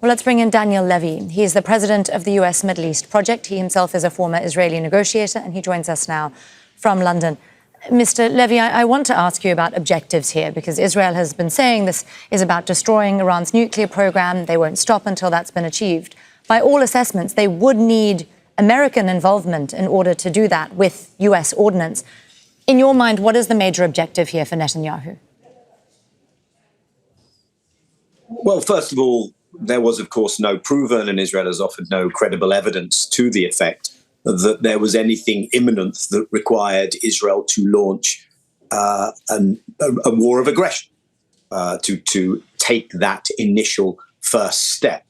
Well, let's bring in Daniel Levy. He's the president of the US Middle East Project. He himself is a former Israeli negotiator, and he joins us now from London. Mr. Levy, I want to ask you about objectives here, because Israel has been saying this is about destroying Iran's nuclear program. They won't stop until that's been achieved. By all assessments, they would need American involvement in order to do that with US ordnance. In your mind, what is the major objective here for Netanyahu? Well, first of all, there was, of course, no proven, and Israel has offered no credible evidence to the effect that there was anything imminent that required Israel to launch a war of aggression, to take that initial first step.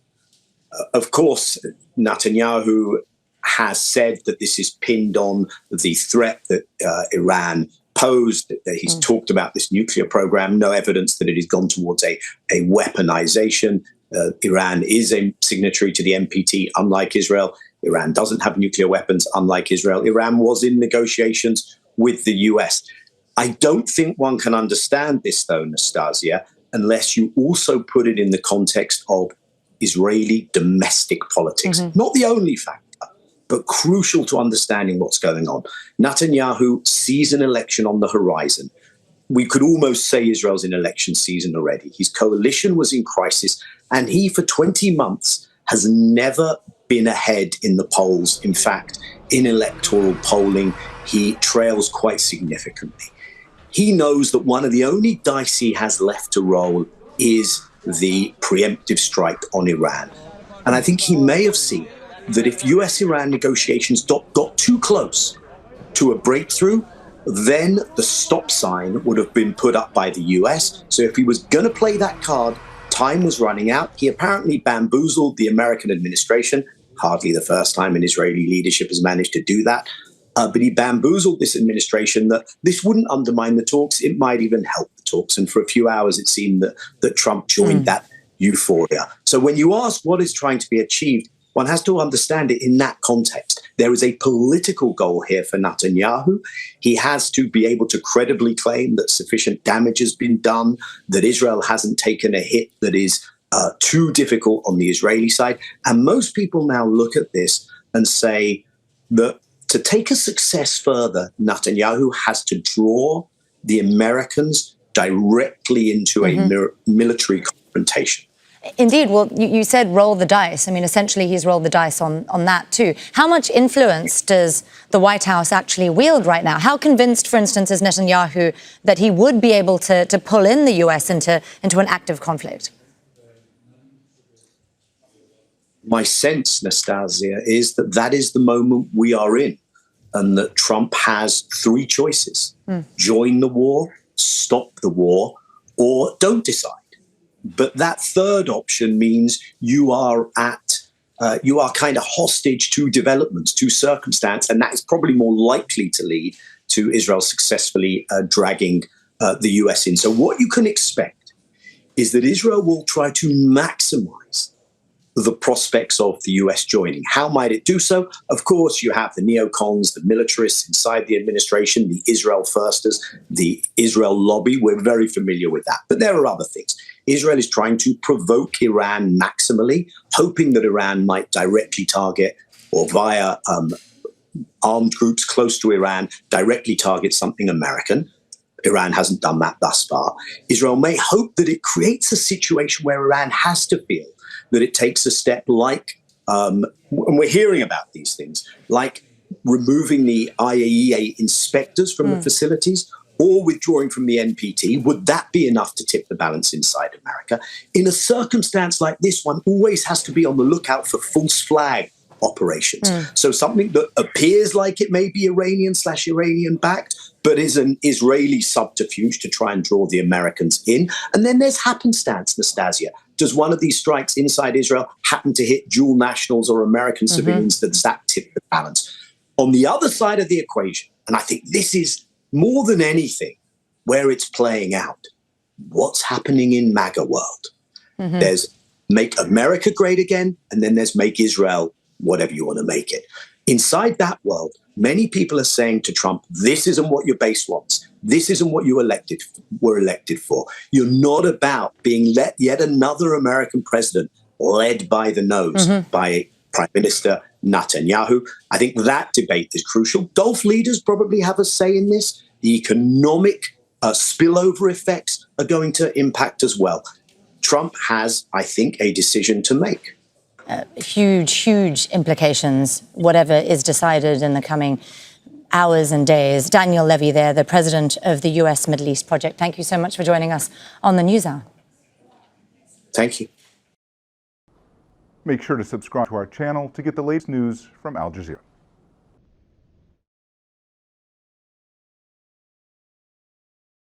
Of course, Netanyahu has said that this is pinned on the threat that Iran posed, that he's talked about this nuclear program, no evidence that it has gone towards a weaponization. Iran is a signatory to the NPT, unlike Israel. Iran doesn't have nuclear weapons, unlike Israel. Iran was in negotiations with the US. I don't think one can understand this, though, Nastasia, unless you also put it in the context of Israeli domestic politics. Not the only factor, but crucial to understanding what's going on. Netanyahu sees an election on the horizon. We could almost say Israel's in election season already. His coalition was in crisis, and he, for 20 months, has never been ahead in the polls. In fact, in electoral polling, he trails quite significantly. He knows that one of the only dice he has left to roll is the preemptive strike on Iran. And I think he may have seen that if US-Iran negotiations got too close to a breakthrough, then the stop sign would have been put up by the US. So if he was going to play that card, time was running out. He apparently bamboozled the American administration. Hardly the first time an Israeli leadership has managed to do that. But he bamboozled this administration that this wouldn't undermine the talks. It might even help the talks. And for a few hours, it seemed that Trump joined that euphoria. So when you ask what is trying to be achieved, one has to understand it in that context. There is a political goal here for Netanyahu. He has to be able to credibly claim that sufficient damage has been done, that Israel hasn't taken a hit that is too difficult on the Israeli side. And most people now look at this and say that to take a success further, Netanyahu has to draw the Americans directly into a military confrontation. Indeed. Well, you said roll the dice. I mean, essentially, he's rolled the dice on that, too. How much influence does the White House actually wield right now? How convinced, for instance, is Netanyahu that he would be able to pull in the US into an active conflict? My sense, Nastasia, is that that is the moment we are in, and that Trump has three choices: join the war, stop the war, or don't decide. But that third option means you are kind of hostage to developments, to circumstance, and that is probably more likely to lead to Israel successfully dragging the US in. So what you can expect is that Israel will try to maximize the prospects of the US joining. How might it do so? Of course, you have the neocons, the militarists inside the administration, the Israel firsters, the Israel lobby. We're very familiar with that. But there are other things. Israel is trying to provoke Iran maximally, hoping that Iran might directly target, or via armed groups close to Iran, directly target something American. Iran hasn't done that thus far. Israel may hope that it creates a situation where Iran has to feel that it takes a step like, and we're hearing about these things, like removing the IAEA inspectors from the facilities or withdrawing from the NPT. Would that be enough to tip the balance inside America? In a circumstance like this, one always has to be on the lookout for false flag operations. So something that appears like it may be Iranian backed, but is an Israeli subterfuge to try and draw the Americans in. And then there's happenstance, Nastasia. Does one of these strikes inside Israel happen to hit dual nationals or American civilians? Does that tip the balance? On the other side of the equation, and I think this is more than anything where it's playing out, what's happening in MAGA world? There's make America great again, and then there's make Israel whatever you want to make it. Inside that world, many people are saying to Trump, this isn't what your base wants. This isn't what you were elected for. You're not about being yet another American president led by the nose by Prime Minister Netanyahu. I think that debate is crucial. Gulf leaders probably have a say in this. The economic spillover effects are going to impact as well. Trump has, I think, a decision to make. Huge implications, whatever is decided in the coming hours and days. Daniel Levy there, the president of the US Middle East Project. Thank you so much for joining us on the NewsHour. Thank you. Make sure to subscribe to our channel to get the latest news from Al Jazeera.